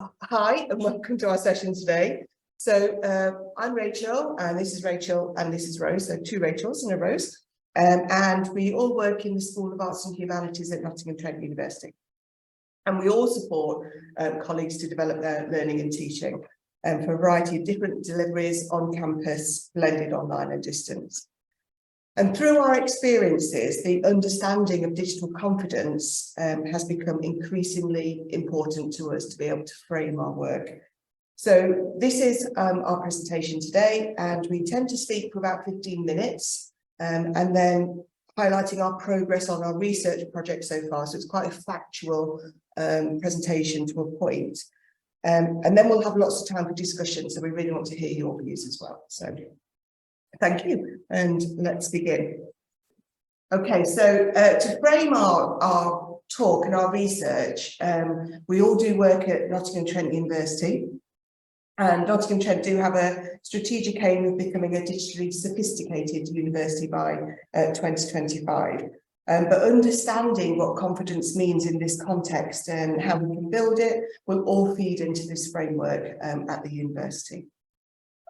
Hi and welcome to our session today. So I'm Rachel and this is Rachel and this is Rose, so two Rachels and a Rose. And we all work in the School of Arts and Humanities at Nottingham Trent University. And we all support colleagues to develop their learning and teaching for a variety of different deliveries on campus, blended online and distance. And through our experiences, the understanding of digital confidence has become increasingly important to us to be able to frame our work. So this is our presentation today, and we intend to speak for about 15 minutes and then highlighting our progress on our research project so far. So it's quite a factual presentation to a point. And then we'll have lots of time for discussion. So we really want to hear your views as well. So thank you, and let's begin. Okay, so to frame our talk and our research, we all do work at Nottingham Trent University, and Nottingham Trent do have a strategic aim of becoming a digitally sophisticated university by 2025. But understanding what confidence means in this context and how we can build it will all feed into this framework at the university.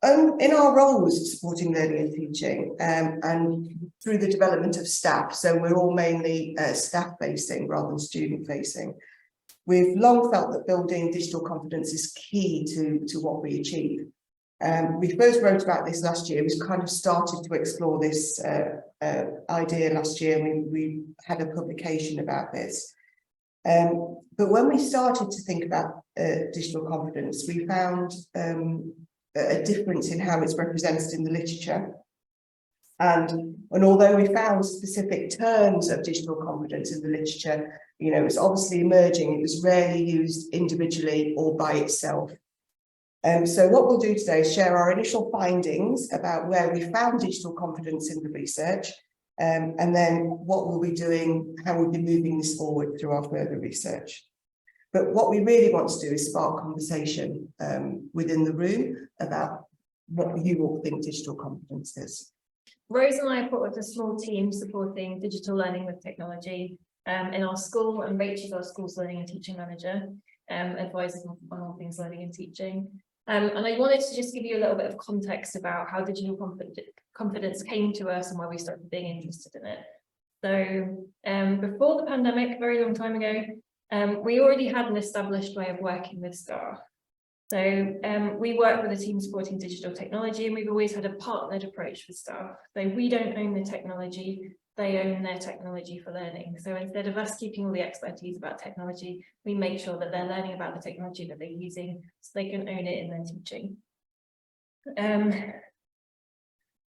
In our roles supporting learning and teaching and through the development of staff, so we're all mainly staff facing rather than student facing, we've long felt that building digital confidence is key to what we achieve. We first wrote about this last year. We kind of started to explore this idea last year, and we had a publication about this. But when we started to think about digital confidence, we found a difference in how it's represented in the literature. And although we found specific terms of digital confidence in the literature, you know, it's obviously emerging. It was rarely used individually or by itself. So what we'll do today is share our initial findings about where we found digital confidence in the research, and then what we'll be doing, how we'll be moving this forward through our further research. But what we really want to do is spark conversation within the room about what you all think digital confidence is. Rose and I are part of a small team supporting digital learning with technology in our school, and Rachel is our school's learning and teaching manager, advising on all things learning and teaching. And I wanted to just give you a little bit of context about how digital confidence came to us and why we started being interested in it. So before the pandemic, a very long time ago, we already had an established way of working with staff. So we work with a team supporting digital technology, and we've always had a partnered approach with staff. So we don't own the technology, they own their technology for learning. So instead of us keeping all the expertise about technology, we make sure that they're learning about the technology that they're using so they can own it in their teaching.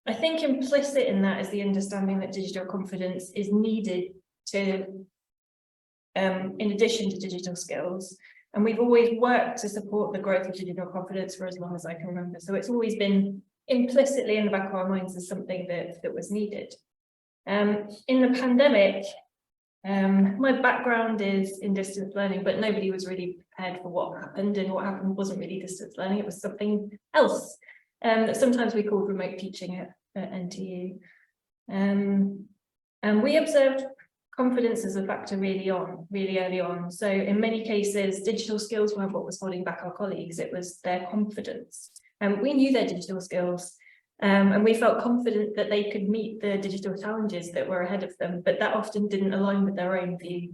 I think implicit in that is the understanding that digital confidence is needed to in addition to digital skills, and we've always worked to support the growth of digital confidence for as long as I can remember. So it's always been implicitly in the back of our minds as something that was needed. In the pandemic, my background is in distance learning, but nobody was really prepared for what happened, and what happened wasn't really distance learning, it was something else that sometimes we called remote teaching at NTU. And we observed confidence as a factor really early on. So in many cases, digital skills weren't what was holding back our colleagues, it was their confidence. And we knew their digital skills, and we felt confident that they could meet the digital challenges that were ahead of them, but that often didn't align with their own view.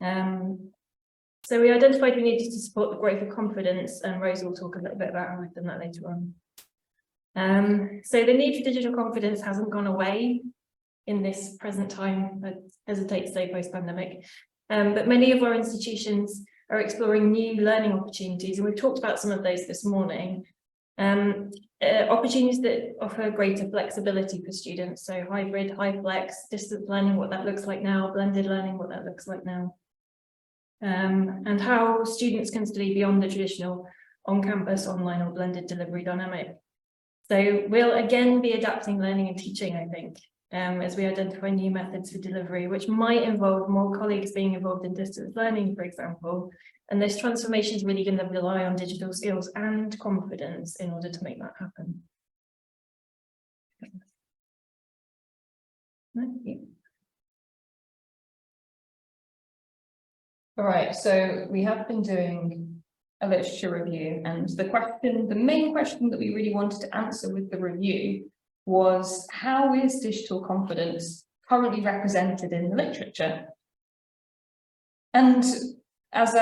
So we identified we needed to support the growth of confidence, and Rose will talk a little bit about how we've done that later on. So the need for digital confidence hasn't gone away in this present time, I hesitate to say post-pandemic, but many of our institutions are exploring new learning opportunities, and we've talked about some of those this morning. Opportunities that offer greater flexibility for students, so hybrid, high flex, distance learning, what that looks like now, blended learning, what that looks like now, and how students can study beyond the traditional on-campus, online or blended delivery dynamic. So we'll again be adapting learning and teaching, I think, as we identify new methods for delivery, which might involve more colleagues being involved in distance learning, for example. And this transformation is really going to rely on digital skills and confidence in order to make that happen. Thank you. All right, so we have been doing a literature review, and the main question that we really wanted to answer with the review was, how is digital confidence currently represented in the literature? And as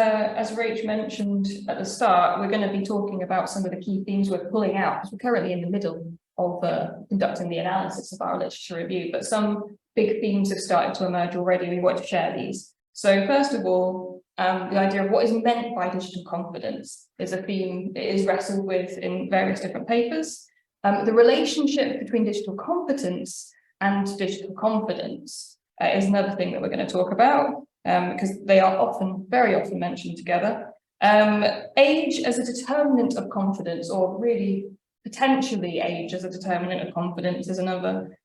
Rach mentioned at the start, we're going to be talking about some of the key themes we're pulling out, because we're currently in the middle of conducting the analysis of our literature review, but some big themes have started to emerge already. We want to share these. So first of all, the idea of what is meant by digital confidence is a theme that is wrestled with in various different papers. The relationship between digital competence and digital confidence is another thing that we're going to talk about, because they are very often mentioned together. Age as a determinant of confidence, or really potentially age as a determinant of confidence, is another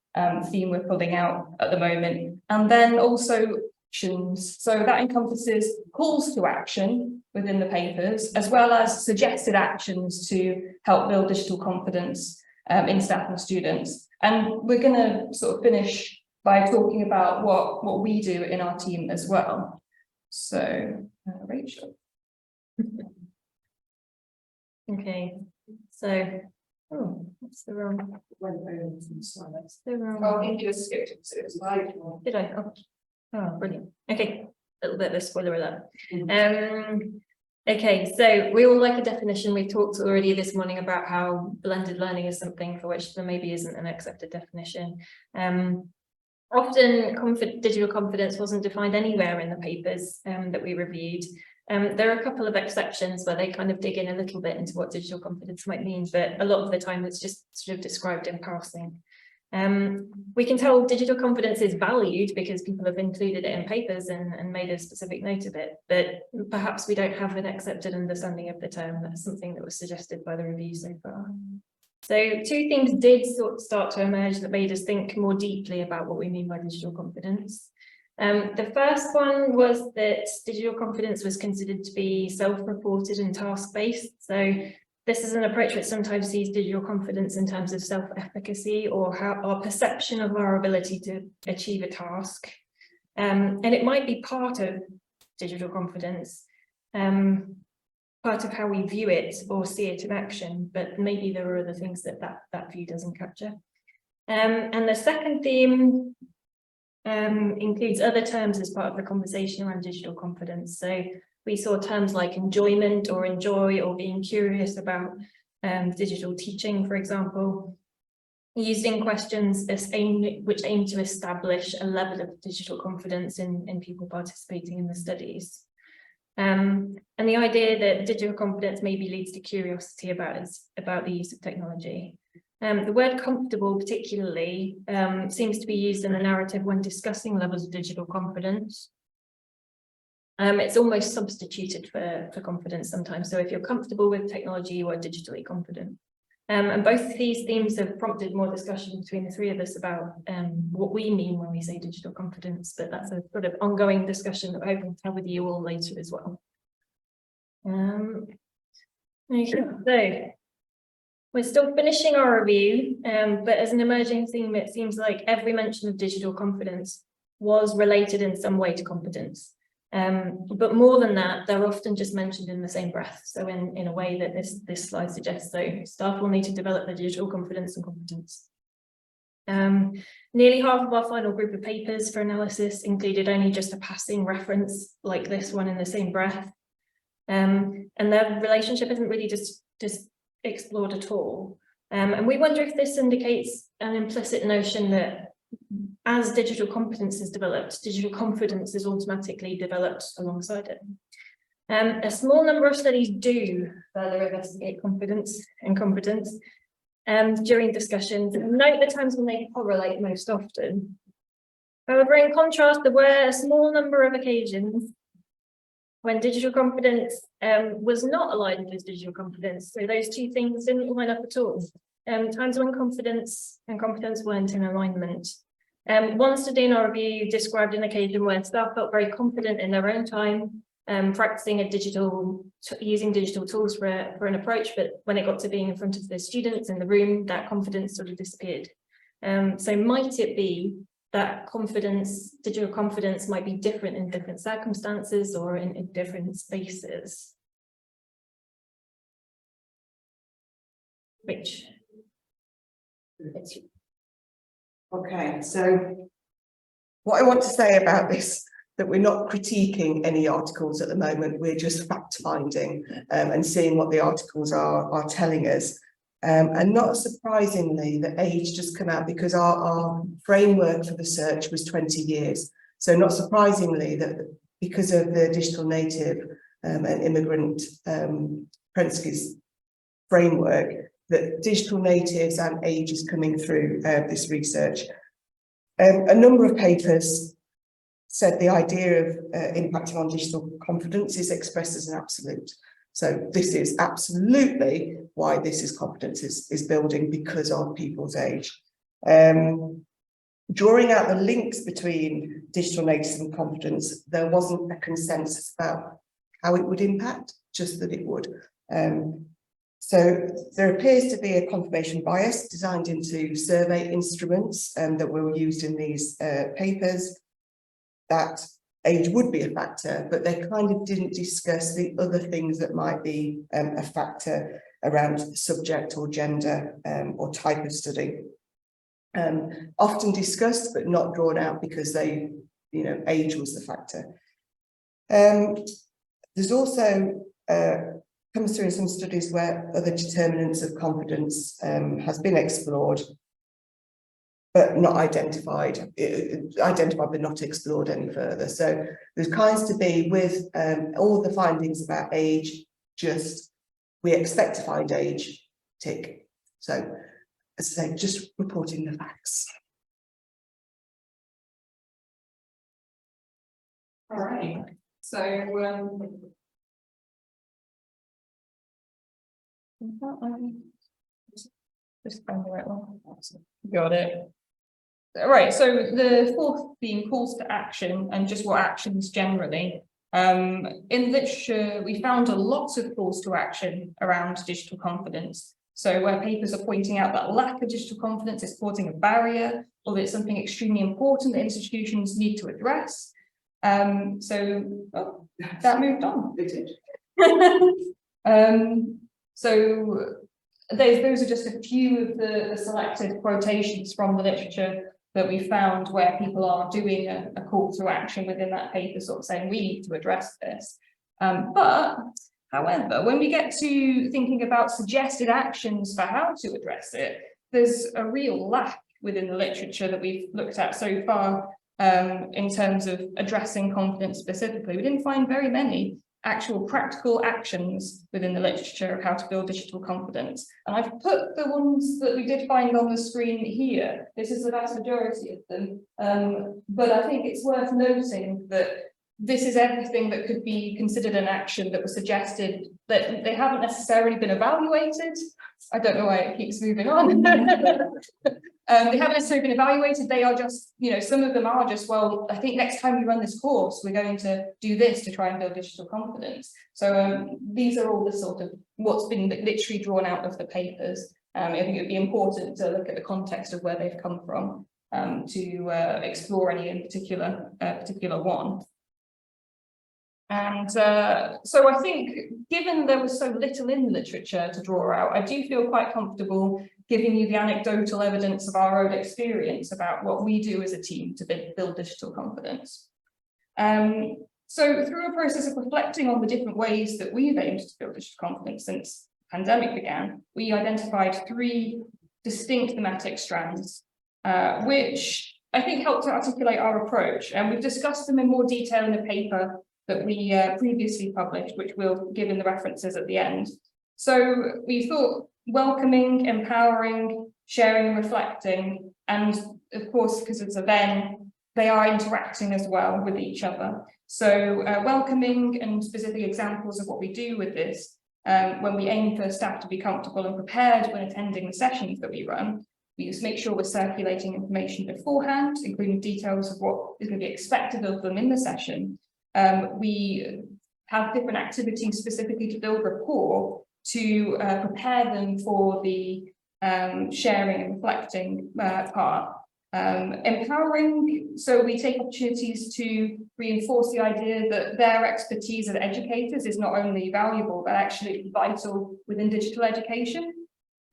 theme we're pulling out at the moment. And then also actions. So that encompasses calls to action within the papers, as well as suggested actions to help build digital confidence in staff and students. And we're going to sort of finish by talking about what we do in our team as well. So, Rachel. Okay, so, oh, that's the wrong. That's the wrong. Oh, you just skipped it, so it's like. Did I? Oh, brilliant. Okay, a little bit of a spoiler alert. Okay, so we all like a definition. We've talked already this morning about how blended learning is something for which there maybe isn't an accepted definition. Often digital confidence wasn't defined anywhere in the papers that we reviewed. There are a couple of exceptions where they kind of dig in a little bit into what digital confidence might mean, but a lot of the time it's just sort of described in passing. We can tell digital confidence is valued because people have included it in papers and made a specific note of it, but perhaps we don't have an accepted understanding of the term. That's something that was suggested by the review so far. So two things did start to emerge that made us think more deeply about what we mean by digital confidence. The first one was that digital confidence was considered to be self-reported and task-based. So this is an approach that sometimes sees digital confidence in terms of self-efficacy, or how our perception of our ability to achieve a task. And it might be part of digital confidence, part of how we view it or see it in action, but maybe there are other things that view doesn't capture. And the second theme includes other terms as part of the conversation around digital confidence. So we saw terms like enjoyment or enjoy or being curious about digital teaching, for example, used in questions which aim to establish a level of digital confidence in people participating in the studies. And the idea that digital confidence maybe leads to curiosity about the use of technology. The word comfortable particularly seems to be used in the narrative when discussing levels of digital confidence. It's almost substituted for confidence sometimes. So if you're comfortable with technology, you are digitally confident. And both of these themes have prompted more discussion between the three of us about what we mean when we say digital confidence, but that's a sort of ongoing discussion that we're hoping to have with you all later as well. Okay, so we're still finishing our review, but as an emerging theme, it seems like every mention of digital confidence was related in some way to competence. But more than that, they're often just mentioned in the same breath. So in a way that this slide suggests, so staff will need to develop their digital confidence and competence. Nearly half of our final group of papers for analysis included only just a passing reference like this one in the same breath. And their relationship isn't really just explored at all. And we wonder if this indicates an implicit notion that as digital competence is developed, digital confidence is automatically developed alongside it. A small number of studies do further investigate confidence and competence during discussions, and note the times when they correlate most often. However, in contrast, there were a small number of occasions when digital confidence was not aligned with digital competence. So those two things didn't line up at all. Times when confidence and competence weren't in alignment. One study in our review described an occasion where staff felt very confident in their own time, practicing using digital tools for an approach, but when it got to being in front of the students in the room, that confidence sort of disappeared. So might it be that digital confidence might be different in different circumstances or in different spaces? which Okay, so what I want to say about this, that we're not critiquing any articles at the moment, we're just fact finding and seeing what the articles are telling us. And not surprisingly, the age just come out because our framework for the search was 20 years. So not surprisingly that because of the digital native and immigrant apprentices framework, that digital natives and age is coming through this research. A number of papers said the idea of impacting on digital confidence is expressed as an absolute. So this is absolutely why this is confidence is building, because of people's age. Drawing out the links between digital natives and confidence, there wasn't a consensus about how it would impact, just that it would. So there appears to be a confirmation bias designed into survey instruments that were used in these papers, that age would be a factor, but they kind of didn't discuss the other things that might be a factor around subject or gender or type of study. Often discussed, but not drawn out because they, age was the factor. There's also comes through in some studies where other determinants of confidence has been explored, but not identified, but not explored any further. So there's kinds to be with all the findings about age, just we expect to find age, tick. So as I say, just reporting the facts. All right. So just find the right one. Got it. All right. So the fourth being calls to action and just what actions generally. In literature, we found a lot of calls to action around digital confidence. So where papers are pointing out that lack of digital confidence is causing a barrier, or that it's something extremely important that institutions need to address. So that moved on. So those are just a few of the selected quotations from the literature that we found where people are doing a call to action within that paper, sort of saying we need to address this. But however, when we get to thinking about suggested actions for how to address it, there's a real lack within the literature that we've looked at so far in terms of addressing confidence specifically. We didn't find very many actual practical actions within the literature of how to build digital confidence. And I've put the ones that we did find on the screen here. This is the vast majority of them. But I think it's worth noting that this is everything that could be considered an action that was suggested, that they haven't necessarily been evaluated. I don't know why it keeps moving on. They haven't necessarily been evaluated. They are just, some of them are just, well, I think next time we run this course, we're going to do this to try and build digital confidence. So these are all the sort of what's been literally drawn out of the papers. I think it would be important to look at the context of where they've come from to explore any in particular one. And so I think, given there was so little in the literature to draw out, I do feel quite comfortable giving you the anecdotal evidence of our own experience about what we do as a team to build digital confidence. So through a process of reflecting on the different ways that we've aimed to build digital confidence since the pandemic began, we identified 3 distinct thematic strands, which I think helped to articulate our approach. And we've discussed them in more detail in the paper that we previously published, which we'll give in the references at the end. So we thought welcoming, empowering, sharing, reflecting, and of course, because it's a then, they are interacting as well with each other. So welcoming and specific examples of what we do with this, when we aim for staff to be comfortable and prepared when attending the sessions that we run, we just make sure we're circulating information beforehand, including details of what is going to be expected of them in the session. We have different activities specifically to build rapport to prepare them for the sharing and reflecting part. Empowering, so we take opportunities to reinforce the idea that their expertise as educators is not only valuable, but actually vital within digital education.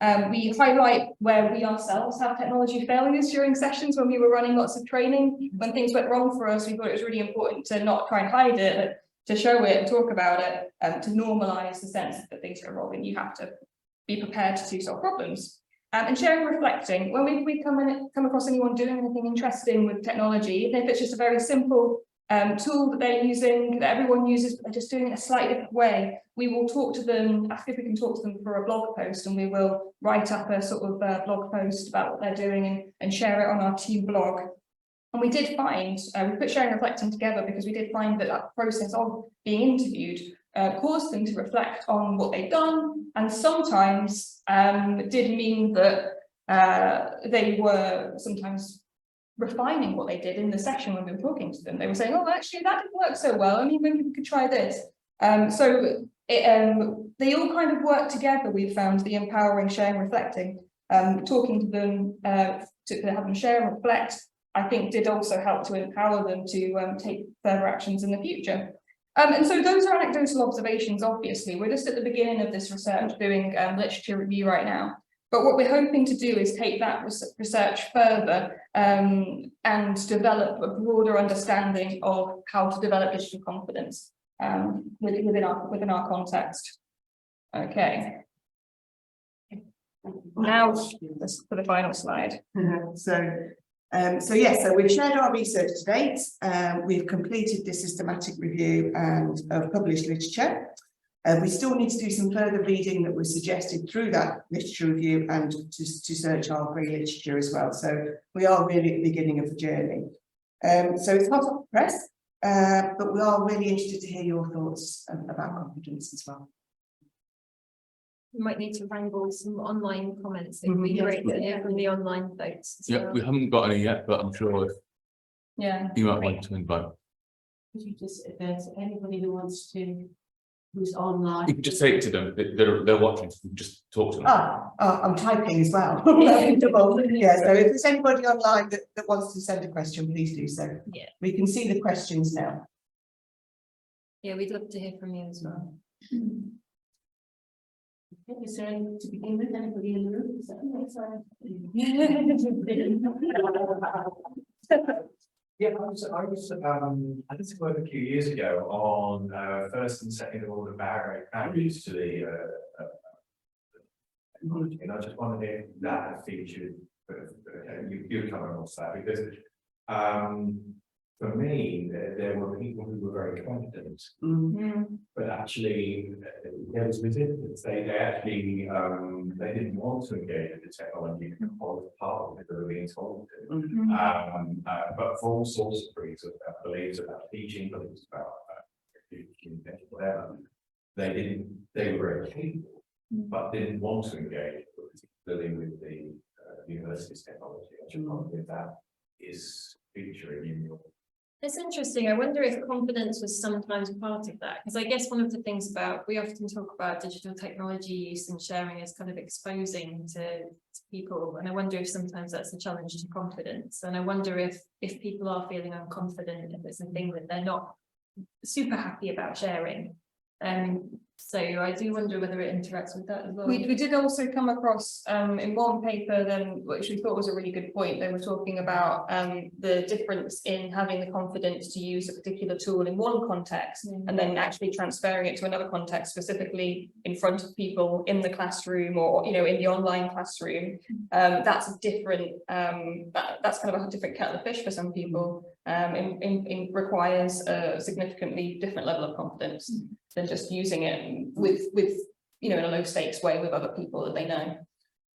We highlight where we ourselves have technology failures during sessions when we were running lots of training. When things went wrong for us, we thought it was really important to not try and hide it, but to show it and talk about it, to normalise the sense that things go wrong and you have to be prepared to solve problems. And sharing and reflecting, when we come across anyone doing anything interesting with technology, even if it's just a very simple tool that they're using, that everyone uses, but they're just doing it a slightly different way, we will talk to them, ask if we can talk to them for a blog post, and we will write up a sort of blog post about what they're doing and share it on our team blog. And we did find, we put sharing and reflecting together because we did find that that process of being interviewed caused them to reflect on what they'd done, and sometimes did mean that they were sometimes refining what they did in the session when we were talking to them. They were saying, oh, actually, that didn't work so well. I mean, maybe we could try this. So they all kind of work together. We've found the empowering, sharing, reflecting, talking to them, to have them share and reflect, I think did also help to empower them to take further actions in the future. And so those are anecdotal observations, obviously. We're just at the beginning of this research doing literature review right now. But what we're hoping to do is take that research further and develop a broader understanding of how to develop digital confidence within our context. Okay. Now for the final slide. So we've shared our research to date. We've completed this systematic review and published literature. We still need to do some further reading that was suggested through that literature review and to search our free literature as well. So we are really at the beginning of the journey. So it's hot off the press, but we are really interested to hear your thoughts about confidence as well. We might need to wrangle some online comments. It would be great to hear from the online folks. Yeah, we haven't got any yet, but I'm sure if you might want to invite. Could you just, if there's anybody who wants to, who's online. You can just say it to them. They're watching. So you can just talk to them. I'm typing as well. Yeah, so if there's anybody online that wants to send a question, please do so. Yeah. We can see the questions now. Yeah, we'd love to hear from you as well. Okay, is there any, to begin with, anybody in the room? Is that Yeah, I did some work a few years ago on first and second order barriers to the technology, and I just wondered if that had featured, you come across that, because for me, there were people who were very confident, but actually there was resistance. They actually they didn't want to engage with the technology because part of it they were being told to. But for all sorts of reasons, beliefs about teaching, beliefs about whatever, they were very capable, but didn't want to engage, particularly with the university's technology. I just wonder if that is featuring in your. It's interesting. I wonder if confidence was sometimes part of that, because I guess one of the things we often talk about digital technology use and sharing as kind of exposing to people, and I wonder if sometimes that's a challenge to confidence. And I wonder if people are feeling unconfident, if it's a thing that they're not super happy about sharing. So I do wonder whether it interacts with that as well. We did also come across in one paper then, which we thought was a really good point. They were talking about the difference in having the confidence to use a particular tool in one context and then actually transferring it to another context, specifically in front of people in the classroom or in the online classroom. That's a different that's kind of a different kettle of fish for some people. It requires a significantly different level of confidence than just using it with in a low stakes way with other people that they know.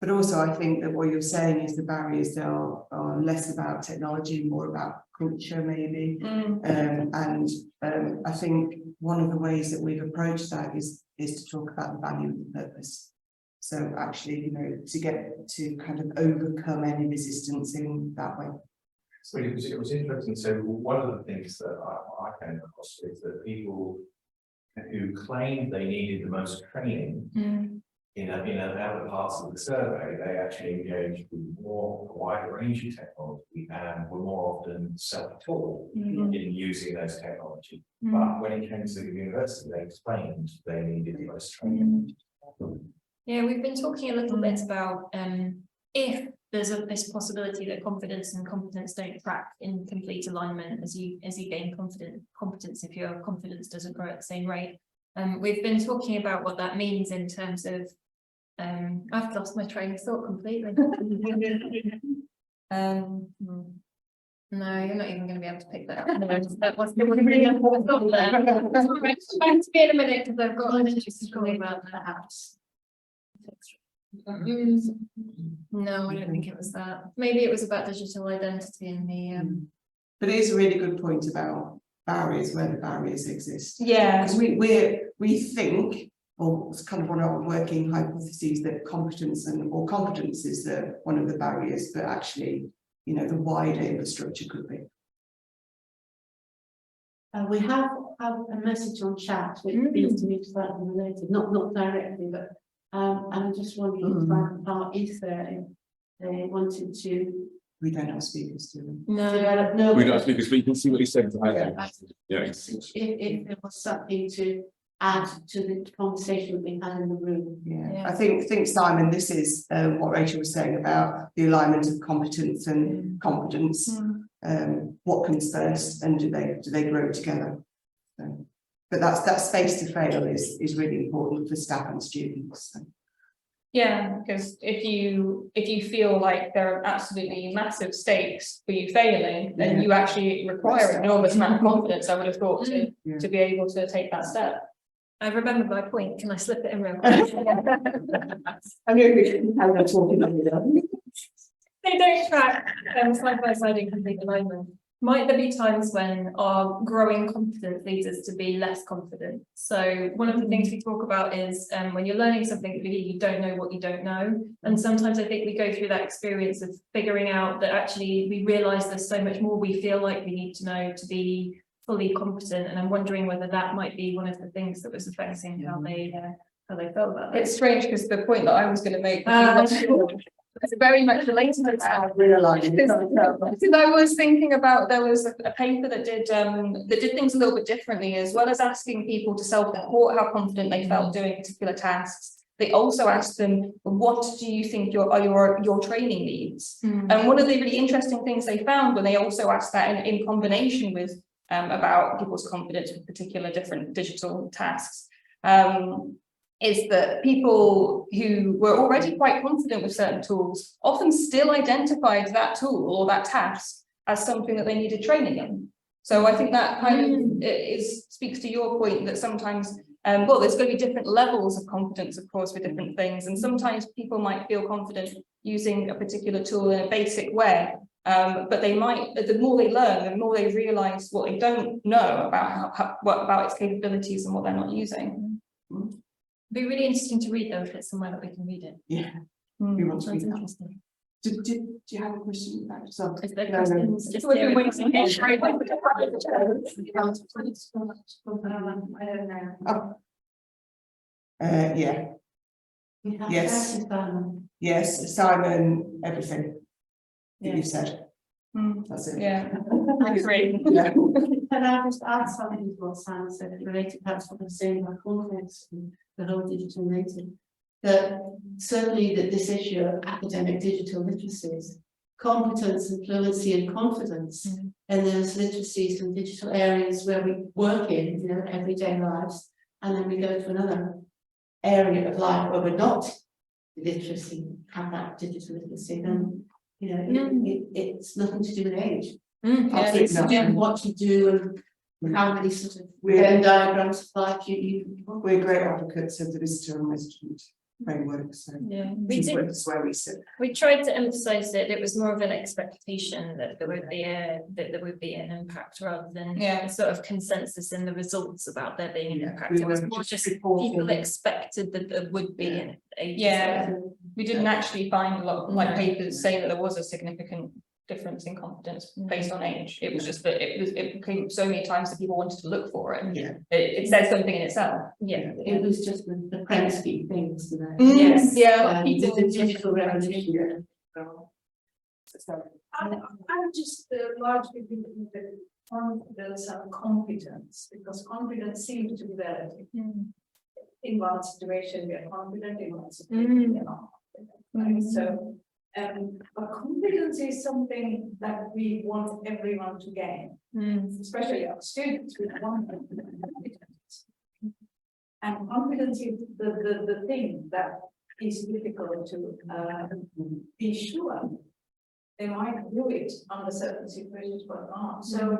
But also I think that what you're saying is the barriers are less about technology, more about culture maybe. I think one of the ways that we've approached that is to talk about the value of the purpose. So actually, to get to kind of overcome any resistance in that way. So it was interesting. So one of the things that I came across is that people who claimed they needed the most training in other parts of the survey, they actually engaged with a wider range of technology and were more often self-taught in using those technologies. But when it came to the university, they explained they needed the most training. Yeah, we've been talking a little bit about if there's this possibility that confidence and competence don't track in complete alignment as you gain competence if your confidence doesn't grow at the same rate. We've been talking about what that means in terms of I've lost my train of thought completely. No, you're not even going to be able to pick that up. That was really important thought there. Back to me in a minute because I've got an interesting story about that. No, I don't think it was that. Maybe it was about digital identity and the But it is a really good point about barriers, where the barriers exist. Yeah. Because we think, or it's kind of one of our working hypotheses, that competence is one of the barriers, but actually, you know, the wider infrastructure could be. We have a message on chat which seems to me slightly related, not directly, but I'm just wondering if they wanted to. We don't have speakers, do we? no. We don't have speakers, but you can see what he said. Yeah. If there was something to add to the conversation we've had in the room. Yeah. I think Simon, this is what Rachel was saying about the alignment of competence and competence. What comes first, and do they grow together? So, but that space to fail is really important for staff and students. So. Yeah, because if you feel like there are absolutely massive stakes for you failing, then you actually require an enormous amount of confidence, I would have thought, to be able to take that step. I remember my point. Can I slip it in real quick? I know we can have that talking about it. They don't track side by side in complete alignment. Might there be times when our growing confidence leads us to be less confident? So one of the things we talk about is when you're learning something, you don't know what you don't know. And sometimes I think we go through that experience of figuring out that actually we realise there's so much more we feel like we need to know to be fully competent. And I'm wondering whether that might be one of the things that was affecting how they felt about it. It's strange because the point that I was going to make it's very much related to that. Because I was thinking about, there was a paper that did things a little bit differently, as well as asking people to self-report how confident they felt doing particular tasks. They also asked them, what do you think your training needs? And one of the really interesting things they found when they also asked that in combination with about people's confidence with particular different digital tasks, is that people who were already quite confident with certain tools often still identified that tool or that task as something that they needed training in. So I think that kind of speaks to your point that sometimes, well, there's going to be different levels of confidence, of course, with different things. And sometimes people might feel confident using a particular tool in a basic way. But they might, the more they learn, the more they realise what they don't know about about its capabilities and what they're not using. It'd be really interesting to read though if it's somewhere that we can read it. Yeah. We want to read that. Interesting. Do you have a question about yourself? Is there No, no. questions? Just We've been here. waiting. I don't know. Yeah. We have Yes. Simon. Yes, Simon, everything that you said. That's it. Yeah, I agree. Yeah. Can I just add something to what Simon said, related perhaps what I'm saying about confidence and the whole digital native? That certainly that this issue of academic digital literacies, competence and fluency and confidence, and those literacies and digital areas where we work in, you know, everyday lives, and then we go to another area of life where we're not literacy, have that digital literacy, then you know it's nothing to do with age. It's to do with what you do and how many sort of Venn diagrams of life you. We're great advocates of the visitor and resident framework, so Yeah, that's where we sit. we tried to emphasize that it was more of an expectation that there would be an impact rather than a sort of consensus in the results about there being an impact. It was more just people expected that there would be an We didn't actually find a lot like papers saying that there was a significant difference in confidence based on age. It was just that it came so many times that people wanted to look for it. Yeah. It says something in itself. Yeah. It was just the Prensky things, you know. Yes. Yeah. The digital revolution. I'm just largely thinking that confidence and competence, because confidence seems to be relative. in one situation we are confident, in one situation we are not confident, right? So, but confidence is something that we want everyone to gain, especially our students. We want them to gain confidence. And confidence is the thing that is difficult to be sure. They might do it under certain situations, but not. So,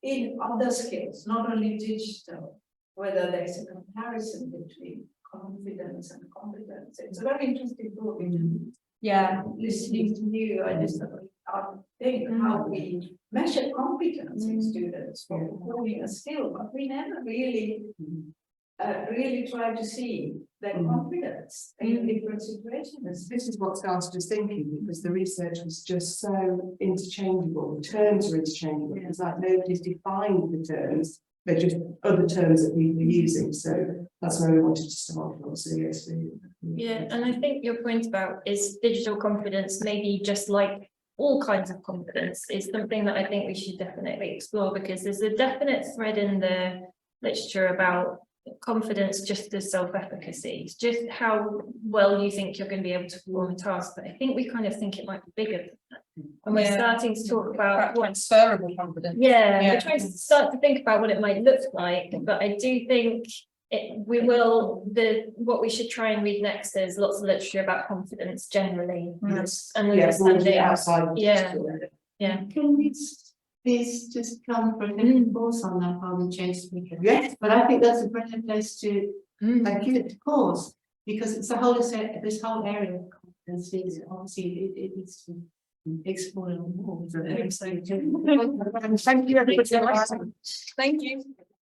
in other skills, not only digital, whether there's a comparison between confidence and competence. It's a very interesting book. Yeah, listening to you, I just think how we measure competence in students for performing a skill, but we never really try to see their confidence in different situations. This is what started us thinking, because the research was just so interchangeable. The terms are interchangeable. It's like nobody's defined the terms. They're just other terms that people are using. So that's where we wanted to start from. So yes, yeah, and I think your point about is digital confidence, maybe just like all kinds of confidence, is something that I think we should definitely explore, because there's a definite thread in the literature about confidence just as self-efficacy. It's just how well you think you're going to be able to perform a task, but I think we kind of think it might be bigger than that. And we're starting to talk about transferable confidence. we're trying to start to think about what it might look like, but I do think what we should try and read next is lots of literature about confidence generally. yes, And understanding understanding. outside. Can this just come for a course on that how we change speaker? Yes, But I think that's a brilliant place to give it a course, because it's a whole this whole area of confidence is obviously it needs to explore more. thank you everybody. Thank you.